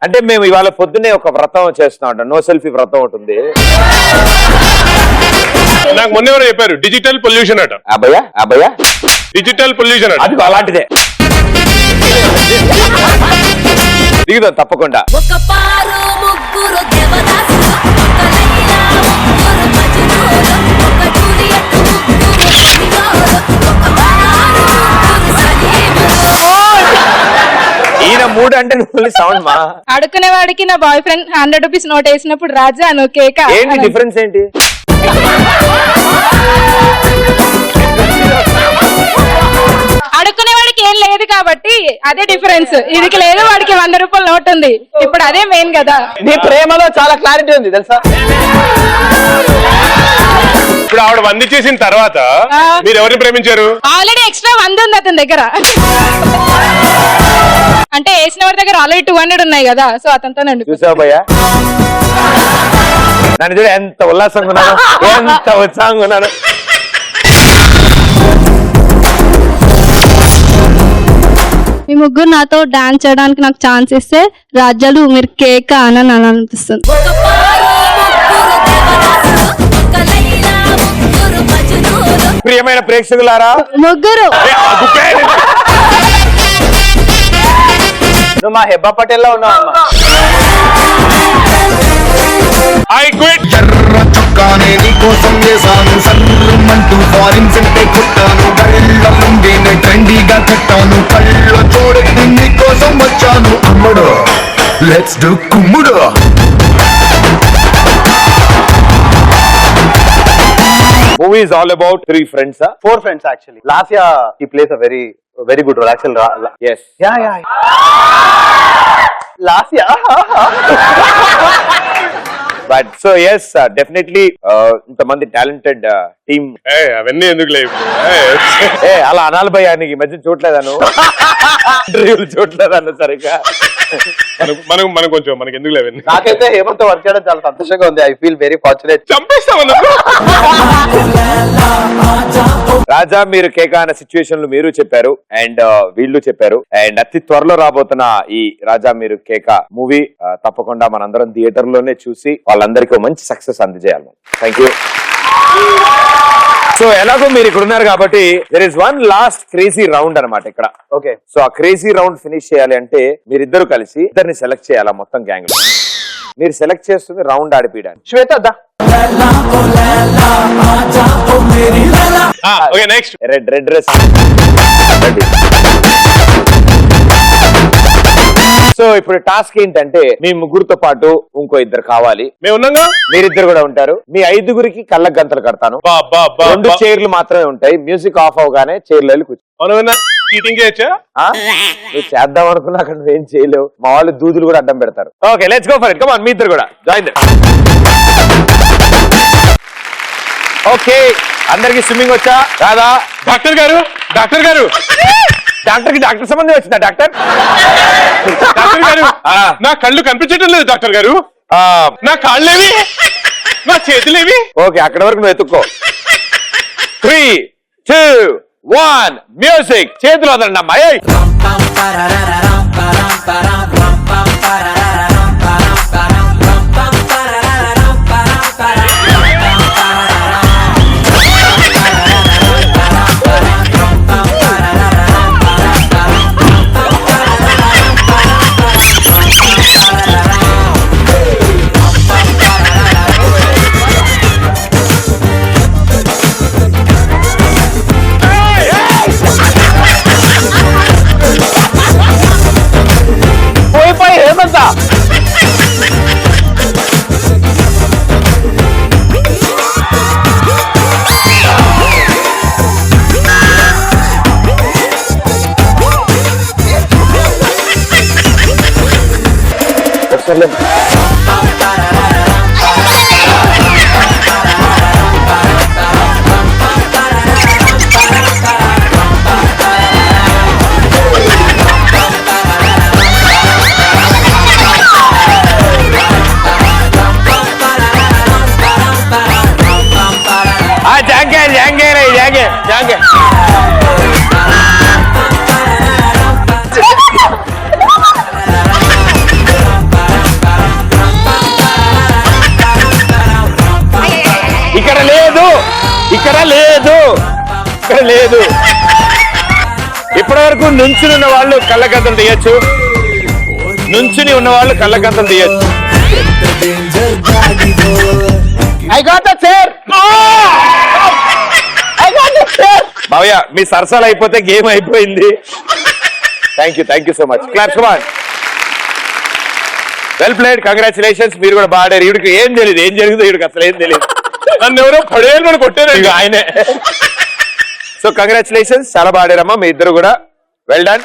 అంటే మేము ఇవాళ పొద్దున్నే ఒక వ్రతం చేస్తున్నాం, నో సెల్ఫీ వ్రతం ఉంటుంది. నాకు మొన్న ఎవరో చెప్పారు డిజిటల్ పొల్యూషన్ అట. అబ్బయ్యా డిజిటల్ పొల్యూషన్ అట. అది అలాంటిదే. దిగుదాం తప్పకుండా. లౌడ్ అంటే నువ్వు సౌండ్ మా అడుక్కునే వాడికి నా బాయ్ ఫ్రెండ్ 100 రూపీస్ నోట్ వేసినప్పుడు రాజా నువ్వు కేక ఏంటి డిఫరెన్స్ ఏంటి? అడుక్కునే వాడికి ఏం లేదు కాబట్టి అదే డిఫరెన్స్. ఇదికి లేదు, వాడికి 100 రూపాయల నోట్ ఉంది. ఇప్పుడు అదే మెయిన్ కదా. నీ ప్రేమలో చాలా క్లారిటీ ఉంది తెలుసా. ఇప్పుడు ఆవిడ 100 చేసిన తర్వాత మీరు ఎవరిని ప్రేమించారు? ఆల్రెడీ ఎక్స్ట్రా 100 ఉంది అతని దగ్గర. అంటే వేసిన వాడి దగ్గర ఆల్రెడీ 200 ఉన్నాయి కదా, సో అతనితో చూసావు భయ్యా నన్ను చూడ ఎంత ఉల్లాసంగా ఉన్నాను, ఎంత ఉత్సాహంగా ఉన్నాను. మీ ముగ్గురు నాతో డాన్స్ చేయడానికి నాకు ఛాన్స్ ఇస్తే రాజ్యాలు మీరు కేక్ అని అనిపిస్తుంది. ప్రియమైన ప్రేక్షకులారా, ముగ్గురు నువ్వు మా హెబ్బా పటేల్ లో ఉన్నావు అమ్మా. ఎర్ర చుక్కానే నీ కోసం చేశాను, సర్రమంటూ ఫారిన్ సెంటే కొట్టాను, కళ్ళ ముందేనే ట్రెండీగా కట్టాను, కళ్ళ చూడకి నీ కోసం వచ్చాను అమ్మడు. లెట్స్ డు కుమ్ముడు. Movie is all about 3 friends. 4 friends actually. Last year he plays a very good role actually. Yes. Yeah. Last year. But so yes, definitely ఇంతమంది టాలెంటెడ్ టీమ్. అవన్నీ ఎందుకు లేవు అలా అనాలి భయ్యా, నీకు ఈ మధ్య చూడలేదాను ఇంటర్వ్యూలు చూడలేదాను సరిగ్గా. మనం కొంచెం మనకి ఎందుకు లేవన్నీ. నాకైతే హేమంత్ వర్క్ చేయడం చాలా సంతోషంగా ఉంది. I feel very fortunate. Raja మీరు కేకా అనే సిచ్యువేషన్లు మీరు చెప్పారు అండ్ వీళ్ళు చెప్పారు. అండ్ అతి త్వరలో రాబోతున్న ఈ రాజా మీరు కేకా మూవీ తప్పకుండా మనందరం థియేటర్ లోనే చూసి వాళ్ళందరికీ మంచి సక్సెస్ అందజేయాలి. Thank you. సో ఎలాగో మీరు ఇక్కడ ఉన్నారు కాబట్టి there is one last crazy round అనమాట ఇక్కడ. ఓకే, సో ఆ క్రేజీ రౌండ్ ఫినిష్ చేయాలి అంటే మీరిద్దరు కలిసి ఇద్దరిని సెలెక్ట్ చేయాలా మొత్తం గ్యాంగ్ లో. మీరు సెలెక్ట్ చేస్తుంది రౌండ్ ఆడిపీయడానికి. శ్వేత దా. Okay next. Red dress. So ఇప్పుడు టాస్క్ ఏంటంటే మీ ముగ్గురుతో పాటు ఇంకో ఇద్దరు కావాలి. మేము ఉన్నాగా, మీరిద్దరు కూడా ఉంటారు. మీ 5గురికి కళ్ళకు గంతలు కడతాను. 2 చైర్లు మాత్రమే ఉంటాయి. మ్యూజిక్ ఆఫ్ అవగానే చైర్లు వెళ్ళి కూర్చో. చీటింగ్ చేయొచ్చా? నువ్వు చేద్దాం అనుకున్నా అక్కడ నువ్వేం చేయలేవు. మా వాళ్ళు దూదులు కూడా అడ్డం పెడతారు. Okay let's go for it. Come on, మీ ఇద్దరు కూడా జాయిన్. ఓకే, అందరికి స్విమ్మింగ్ వచ్చా? రాదా? డాక్టర్ గారు డాక్టర్ కి డాక్టర్ సంబంధం వచ్చిందా? డాక్టర్ గారు నా కళ్ళు కనిపించడం లేదు డాక్టర్ గారు. నా కాళ్ళేవి, నా చేతులేవి. ఓకే, అక్కడ వరకు నువ్వు ఎత్తుక్కో. 3, 2, 1 మ్యూజిక్. చేతులు వదలండి అమ్మాయి. హేమంత జాంగే. ఇక్కడ లేదు, ఇక్కడ లేదు, ఇక్కడ లేదు. ఇప్పటి వరకు నుంచుని ఉన్న వాళ్ళు కళ్ళగంతలు తీయచ్చు, నుంచుని ఉన్న వాళ్ళు కళ్ళగంతలు తీయచ్చు. I got the chair. మావయ్య మీ సరసాలు అయిపోతే గేమ్ అయిపోయింది. Thank you so much. Claps come on. Well played, congratulations. మీరు కూడా బాగా ఆడారు. ఈవిడికి ఏం తెలియదు, ఏం జరిగిందో ఈవిడికి అసలు ఏం తెలియదు. నన్ను ఎవరో పడేయాలని కొట్టారు ఇక ఆయనే. సో కంగ్రాచులేషన్స్, చాలా బాగా ఆడారమ్మా మీ ఇద్దరు కూడా. Well done.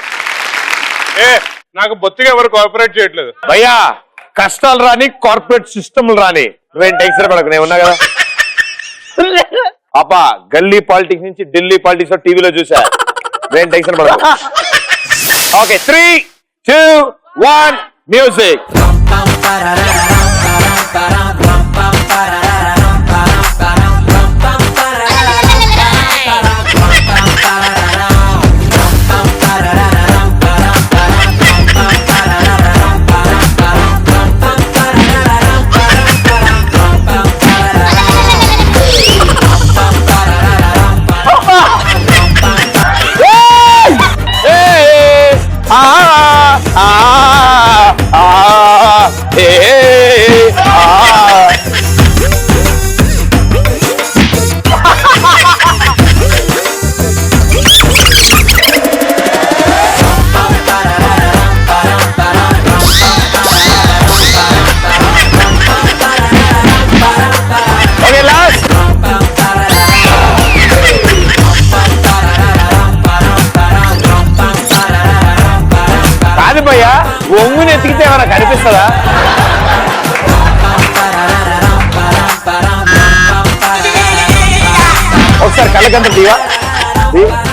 నాకు బొత్తిగా ఎవరు కోఆపరేట్ చేయట్లేదు భయ్యా. కష్టాలు రాని, కార్పొరేట్ సిస్టమ్లు రాని, నువ్వేం టెన్షన్ పడకు, నేను ఉన్నా కదా. పాప గల్లీ పాలిటిక్స్ నుంచి ఢిల్లీ పాలిటిక్స్ టీవీలో చూసా, నువ్వేం టెన్షన్ పడకు. Okay, 3, 2, 1 music. ఒంగుని ఎతికితే ఏమైనా కనిపిస్తుందా? ఒకసారి కళ్ళకంత దివా,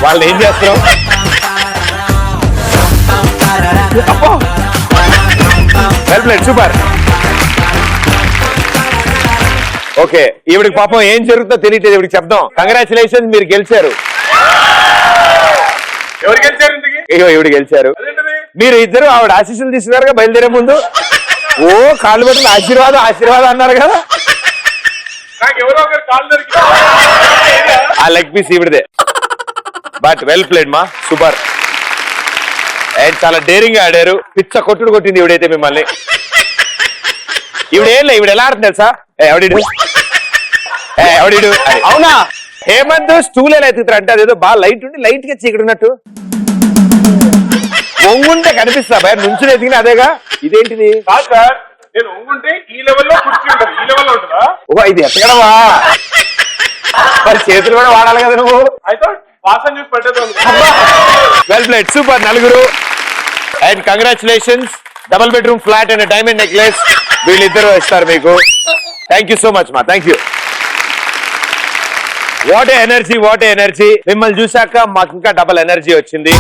వాళ్ళు ఏం చేస్తారు? Well played, super. ఓకే, ఈవిడికి పాపం ఏం జరుగుతుందో తెలియట్లేదు, ఈవిడికి చెప్దాం. కంగ్రాచులేషన్స్, మీరు గెలిచారు. ఎవరు గెలిచారు? ఈవిడ గెలిచారు. మీరు ఇద్దరు ఆవిడ ఆశీస్సులు తీసుకున్నారుగా బయలుదేరే ముందు. ఓ కాళ్ళు పట్టుకుని ఆశీర్వాదం ఆశీర్వాదం అన్నారు కదా. ఆ లెగ్ పీస్ ఈవిడదే. బట్ వెల్ ప్లేడ్ మా, సూపర్. అండ్ చాలా డేరింగ్ గా ఆడారు. పిచ్చ కొట్టుడు కొట్టింది ఈవిడైతే మిమ్మల్ని. ఈవిడేం లే, ఈవిడ ఎలా ఆడుతుంది తెలుసా? ఎవడిడు ఎవడిడు అవునా? హేమంత్ స్టూల్ ఎలా ఎత్తుతారు అంటే అదేదో బాగా లైట్ ఉండి లైట్ గా చీకటి ఉన్నట్టు ఒంగుంటే కనిపిస్తా భయ, నుంచుని ఎదిగిన అదేగా. ఇదేంటిది? నేను ఒంగుంటే ఈ లెవెల్లో కుర్చీ ఉంటుంది, ఈ లెవెల్లో ఉంటుందా? ఓ ఇది ఎత్తగలవా? మరి చేతులు కూడా వాడాలి కదా నువ్వు. అయితే వాసన చూసి పట్టేది. Well played, super. నలుగురు. And congratulations, double bedroom flat and diamond necklace వీళ్ళిద్దరు ఇస్తారు మీకు. థ్యాంక్ యూ సో మచ్ మా, thank you. What energy, what energy. మిమ్మల్ని చూసాక మాకు ఇంకా డబుల్ ఎనర్జీ వచ్చింది.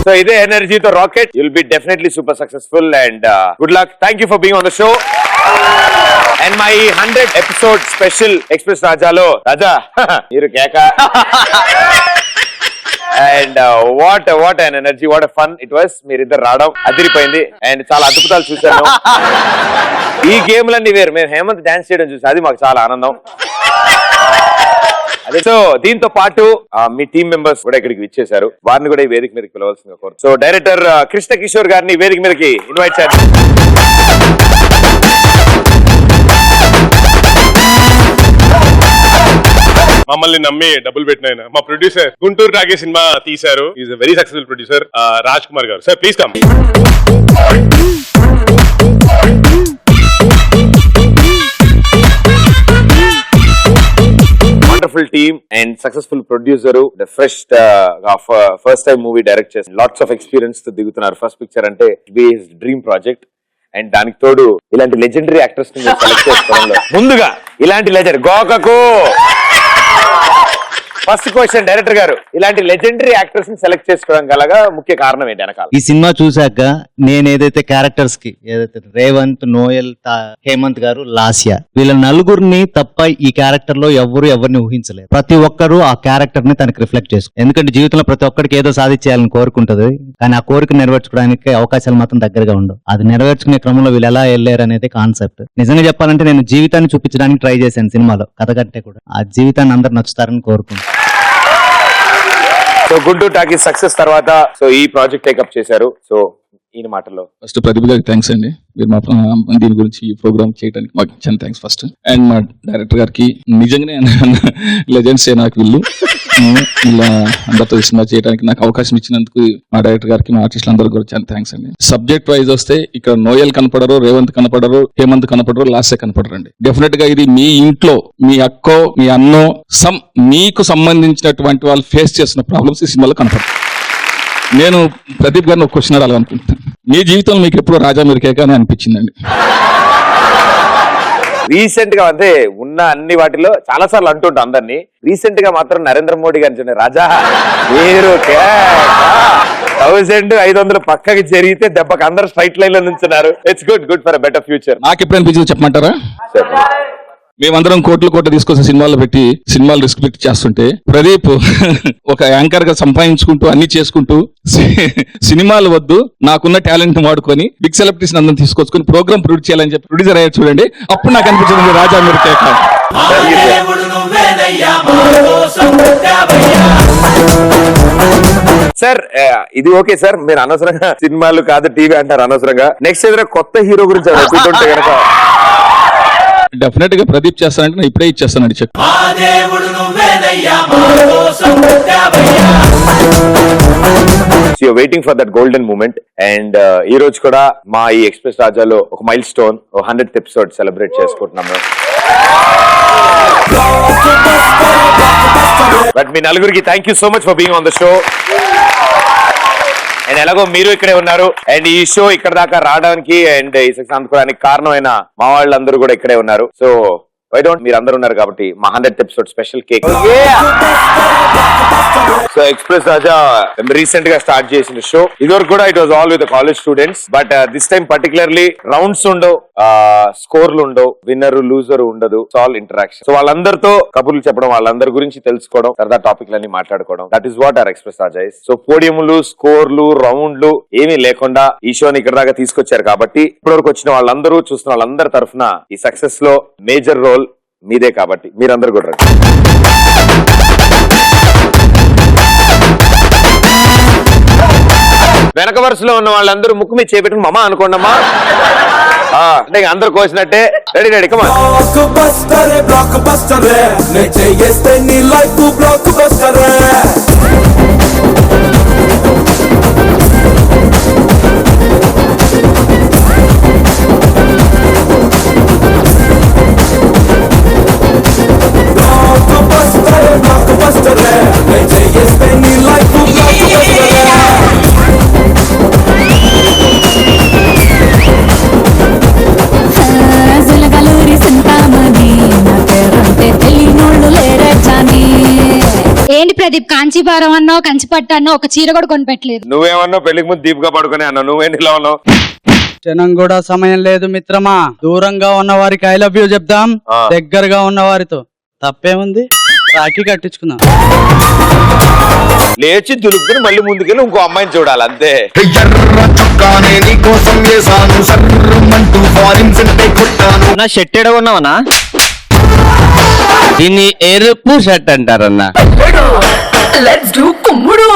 సో ఇదే ఎనర్జీతో rocket will be definitely super successful and good luck. Thank you for being on the show. And my 100 episode special express రాజాలో రాజా మీరు కేక. And what an energy, what a fun it was. మీరిద్దరు రావడం అదిరిపోయింది అండ్ చాలా అద్భుతాలు చూశాను. ఈ గేమ్లన్నీ వేరు, మేము హేమంత్ డాన్స్ చేయడం చూసి అది మాకు చాలా ఆనందం. అదే సో దీంతో పాటు మీ టీం మెంబర్స్ కూడా ఇక్కడికి విచ్చేశారు, వారిని కూడా ఈ వేదిక మీదకి పిలవాల్సిందిగా కోరు. సో డైరెక్టర్ కృష్ణ కిషోర్ గారిని వేదిక మీదకి ఇన్వైట్ చేయాలి. మమ్మల్ని నమ్మి డబ్బులు పెట్టిన మా ప్రొడ్యూసర్ గుంటూరు టాకీ సినిమా తీశారు. Is very successful producer Raj Kumar garu. Sir please come. Wonderful team and successful producer, the first time movie direct చేసి లాట్స్ ఆఫ్ ఎక్స్పీరియన్స్ తో దిగుతున్నారు. ఫస్ట్ పిక్చర్ అంటే డ్రీమ్ ప్రాజెక్ట్ అండ్ దానికి తోడు ఇలాంటి లెజెండరీ యాక్టర్స్ ని సెలెక్ట్ చేసుకోవడంలో ముందుగా ఇలాంటి లెజెండ్ గోకకు. ఫస్ట్ క్వశ్చన్ డైరెక్టర్ గారు, ఇలాంటి లెజెండరీ యాక్టర్స్ ని సెలెక్ట్ చేసుకోవడం గలగా ముఖ్య కారణం ఏంటి వెనకాల? ఈ సినిమా చూసాక నేను ఏదైతే క్యారెక్టర్స్ కి ఏదైతే రేవంత్, నోయల్, హేమంత్ గారు, లాస్యా వీళ్ళ నలుగురిని తప్ప ఈ క్యారెక్టర్ లో ఎవరిని ఊహించలేదు. ప్రతి ఒక్కరు ఆ క్యారెక్టర్ ని తనకి రిఫ్లెక్ట్ చేసుకుంటారు. ఎందుకంటే జీవితంలో ప్రతి ఒక్కరికి ఏదో సాధించాలని కోరుకుంటది, కానీ ఆ కోరిక నెరవేర్చుకోవడానికి అవకాశాలు మాత్రం దగ్గరగా ఉండవు. అది నెరవేర్చుకునే క్రమంలో వీళ్ళు ఎలా వెళ్ళారు అనేది కాన్సెప్ట్. నిజంగా చెప్పాలంటే నేను జీవితాన్ని చూపించడానికి ట్రై చేశాను సినిమాలో, కథ కంటే కూడా. ఆ జీవితాన్ని అందరు నచ్చుతారని కోరుకుంటాను. సో గుంటూరు టాకీ సక్సెస్ తర్వాత సో ఈ ప్రాజెక్ట్ టేకప్ చేశారు. సో ఈయన మాటల్లో? ఫస్ట్ ప్రదీప్ గారికి థ్యాంక్స్ అండి, మీరు మా దీని గురించి ఈ ప్రోగ్రామ్ చేయడానికి మాకు చాలా థ్యాంక్స్ ఫస్ట్. అండ్ మా డైరెక్టర్ గారికి నిజంగానే లెజెండ్స్ నాకు వీళ్ళు ఇలా అందరితో సినిమా చేయడానికి నాకు అవకాశం ఇచ్చినందుకు మా డైరెక్టర్ గారికి మా ఆర్టిస్టులు అందరికీ కూడా చాలా థ్యాంక్స్ అండి. సబ్జెక్ట్ వైజ్ వస్తే ఇక్కడ నోయల్ కనపడరు, రేవంత్ కనపడరు, హేమంత్ కనపడరు, లాస్య కనపడరు అండి. డెఫినెట్ గా ఇది మీ ఇంట్లో మీ అక్కో మీ అన్నో మీకు సంబంధించినటువంటి వాళ్ళు ఫేస్ చేస్తున్న ప్రాబ్లమ్స్ ఈ సినిమాలో కనపడరు. నేను ప్రదీప్ గారిని ఒక క్వశ్చన్ అడగాలనుకుంటున్నాను. మీ జీవితంలో మీకు ఎప్పుడు రాజా మీరుకేగా అని అనిపించిందండి? రీసెంట్ గా అంటే ఉన్న అన్ని వాటిలో చాలా సార్లు అంటుంటాం అందరినీ. రీసెంట్ గా మాత్రం నరేంద్ర మోడీ గారిని చూడండి, రాజా మీరు 1500 పక్కకి జరిగితే దెబ్బకి అందరూ స్ట్రైట్ లైన్ లో నుంచున్నారు. It's good for better future. నాకు ఎప్పుడు అనిపించింది చెప్పమంటారా? మేమందరం కోట్లు తీసుకొచ్చి సినిమాలు పెట్టి సినిమాలు రిస్క్ పెట్టి చేస్తుంటే ప్రదీప్ ఒక యాంకర్ గా సంపాదించుకుంటూ అన్ని చేసుకుంటూ సినిమాలు వద్దు నాకున్న టాలెంట్ వాడుకొని బిగ్ సెలబ్రిటీస్ అందరం తీసుకొచ్చుకొని ప్రోగ్రామ్ ప్రొడ్యూస్ చేయాలని చెప్పి ప్రొడ్యూసర్ అయ్యారు చూడండి. అప్పుడు నాకు అనిపించింది రాజా మీరు కేక. సార్ ఇది ఓకే సార్, మీరు అనవసరంగా సినిమాలు కాదు టీవీ అంటారు అనవసరంగా. నెక్స్ట్ ఏదైనా కొత్త హీరో గురించి ఎప్పుడుంటే కనుక డెఫినెట్ గా ప్రదీప్ చేస్తానంటే నేను ఇప్పుడే ఇచ్చేస్తానండి cheque. Waiting for that golden moment. And ఈ రోజు కూడా మా ఈ ఎక్స్ప్రెస్ రాజాలో ఒక milestone 100th episode celebrate చేసుకుంటున్నాము. బట్ మీ నలుగురికి thank you so much for being on the show. And ఎలాగో మీరు ఇక్కడే ఉన్నారు అండ్ ఈ షో ఇక్కడ దాకా రావడానికి అండ్ ఈ సక్సెస్ అందుకోవడానికి కారణమైన మా వాళ్ళందరూ కూడా ఇక్కడే ఉన్నారు. సో వై డోంట్, మీరు అందరూ ఉన్నారు కాబట్టి మా 100th episode special cake. So express Raja recent గా స్టార్ట్ చేసిన షో. ఇదివరకు కూడా it was all with college students, but this time particularly rounds ఉండవు, స్కోర్లు ఉండవు, విన్నర్ లూజర్ ఉండదు, ఆల్ ఇంటరాక్షన్. సో వాళ్ళందరితో కబుర్లు చెప్పడం, వాళ్ళందరి గురించి తెలుసుకోవడం, సరదా టాపిక్లన్నీ మాట్లాడుకోవడం, that is what are express Raja is. So పోడియంలు, స్కోర్లు, రౌండ్లు ఏమీ లేకుండా ఈ షోని ఇక్కడ దాకా తీసుకొచ్చారు కాబట్టి ఇప్పటివరకు వచ్చిన వాళ్ళందరూ చూస్తున్న వాళ్ళందరి తరఫున ఈ సక్సెస్ లో మేజర్ రోల్ మీదే కాబట్టి మీరందరూ కూడా రండి. వెనక వరుసలో ఉన్న వాళ్ళందరూ ముక్కు మీద చేపెట్టుకుని మమ్మ అనుకోండమ్మా. అంటే అందరు కోసినట్టే. రెడీ రెడీ కమా. ఏంటి ప్రదీప్, కాంచీపురం అన్నావు, కంచిపట్టు అన్నావు, ఒక చీర కూడా కొనిపెట్టలేదు. నువ్వేమన్నావు పెళ్లికి ముందు దీపిగా పడుకునే అన్నావు, నువ్వేంటి ఇలా ఉన్నావు? క్షణం కూడా సమయం లేదు మిత్రమా. దూరంగా ఉన్న వారికి ఐ లవ్ యూ చెప్దాం, దగ్గరగా ఉన్న వారితో తప్పేముంది రాఖీ కట్టించుకుందాం. లేచి దులుపుకుని మళ్ళీ ముందుకెళ్ళి ఇంకో అమ్మాయిని చూడాలి అంతే. నా షర్ట్ ఎడ ఉన్నావనా? దీన్ని ఎరుపు షర్ట్ అంటారన్నా. Let's do కుమ్ముడు.